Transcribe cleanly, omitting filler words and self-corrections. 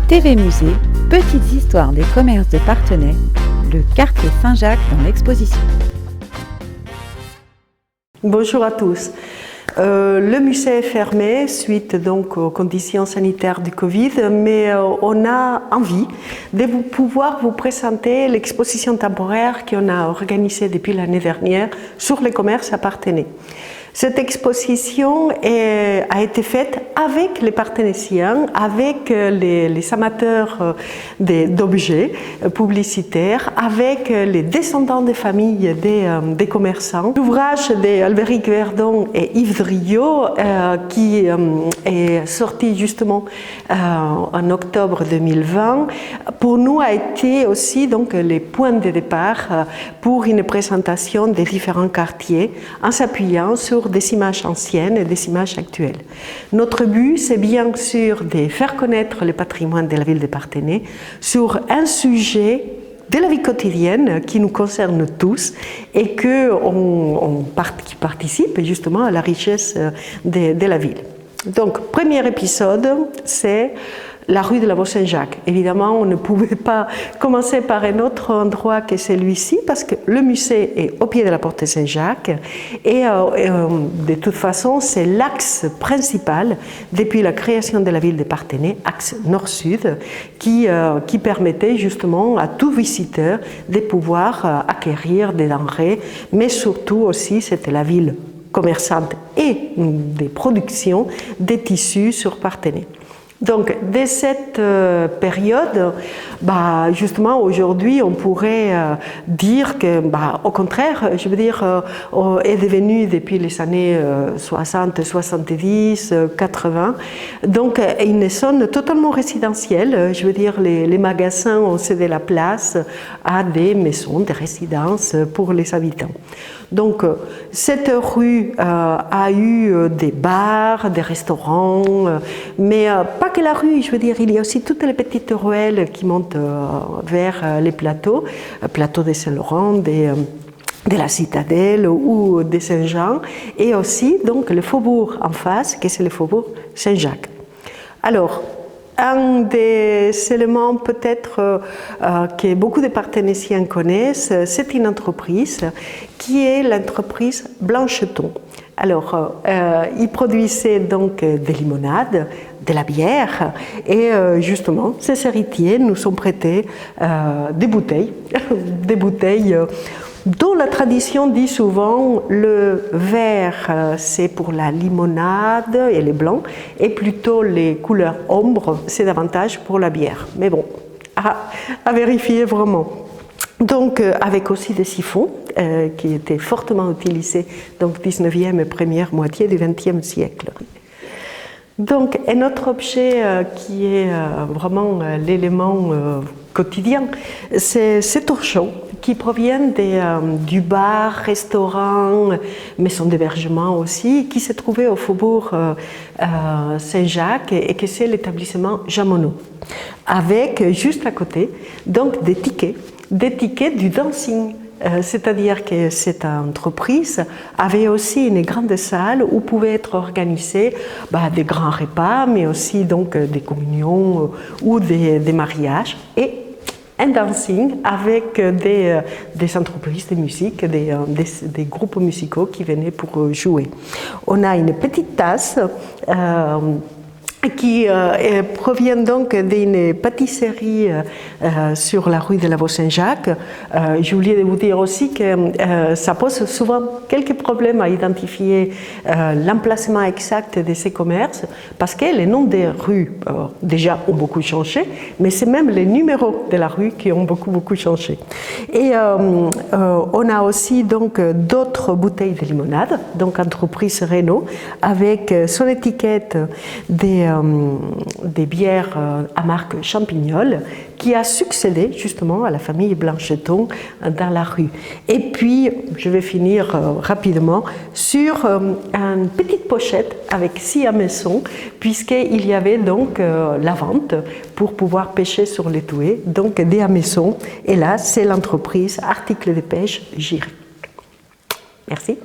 TV Musée, petites histoires des commerces de Parthenay, le quartier Saint-Jacques dans l'exposition. Bonjour à tous. Le musée est fermé suite donc aux conditions sanitaires du Covid, mais on a envie de pouvoir vous présenter l'exposition temporaire qu'on a organisée depuis l'année dernière sur les commerces à Parthenay. Cette exposition a été faite avec les Parthenaysiens, avec les amateurs d'objets publicitaires, avec les descendants des familles des commerçants. L'ouvrage d'Albéric Verdon et Yves Driot, qui est sorti justement en octobre 2020, pour nous a été aussi donc les points de départ pour une présentation des différents quartiers en s'appuyant sur des images anciennes et des images actuelles. Notre but, c'est bien sûr de faire connaître le patrimoine de la ville de Parthenay sur un sujet de la vie quotidienne qui nous concerne tous et qui participe justement à la richesse de la ville. Donc, premier épisode, c'est la rue de la Vaux-Saint-Jacques. Évidemment, on ne pouvait pas commencer par un autre endroit que celui-ci parce que le musée est au pied de la porte Saint-Jacques et de toute façon, c'est l'axe principal depuis la création de la ville de Parthenay, axe nord-sud, qui permettait justement à tout visiteur de pouvoir acquérir des denrées, mais surtout aussi, c'était la ville commerçante et des productions des tissus sur Parthenay. Donc, dès cette période, justement, aujourd'hui, on pourrait dire que, au contraire, je veux dire, est devenu depuis les années 60, 70, 80, donc une zone totalement résidentielle. Je veux dire, les magasins ont cédé la place à des maisons, des résidences pour les habitants. Donc, cette rue a eu des bars, des restaurants, mais pas que la rue, je veux dire, il y a aussi toutes les petites ruelles qui montent vers les plateaux, plateau de Saint-Laurent, de la Citadelle ou de Saint-Jean, et aussi donc le faubourg en face, qui c'est le faubourg Saint-Jacques. Alors, un des éléments peut-être que beaucoup de Parthenaysiens connaissent, c'est une entreprise qui est l'entreprise Blancheton. Alors, ils produisaient donc des limonades, de la bière, et justement, ces héritiers nous ont prêté des bouteilles, dont la tradition dit souvent le vert c'est pour la limonade et les blancs, et plutôt les couleurs ombre c'est davantage pour la bière. Mais bon, à vérifier vraiment. Donc, avec aussi des siphons qui étaient fortement utilisés, donc 19e et première moitié du 20e siècle. Donc, un autre objet qui est vraiment l'élément quotidien, c'est ces torchons qui proviennent du bar, restaurant, maison d'hébergement aussi, qui se trouvait au faubourg Saint-Jacques et que c'est l'établissement Jean Monod, avec juste à côté donc des tickets du dancing. C'est-à-dire que cette entreprise avait aussi une grande salle où pouvaient être organisés des grands repas, mais aussi donc des communions ou des mariages, et un dancing avec des entreprises de musique, des groupes musicaux qui venaient pour jouer. On a une petite tasse qui provient donc d'une pâtisserie sur la rue de la Vaux-Saint-Jacques. J'ai oublié de vous dire aussi que ça pose souvent quelques problèmes à identifier l'emplacement exact de ces commerces, parce que les noms des rues déjà ont beaucoup changé, mais c'est même les numéros de la rue qui ont beaucoup changé. Et on a aussi donc d'autres bouteilles de limonade, donc entreprise Renault, avec son étiquette des bières à marque Champignol, qui a succédé justement à la famille Blancheton dans la rue. Et puis, je vais finir rapidement sur une petite pochette avec scie à maçon, puisqu'il y avait donc la vente pour pouvoir pêcher sur les touées, donc des hameçons. Et là, c'est l'entreprise Articles de pêche Giry. Merci.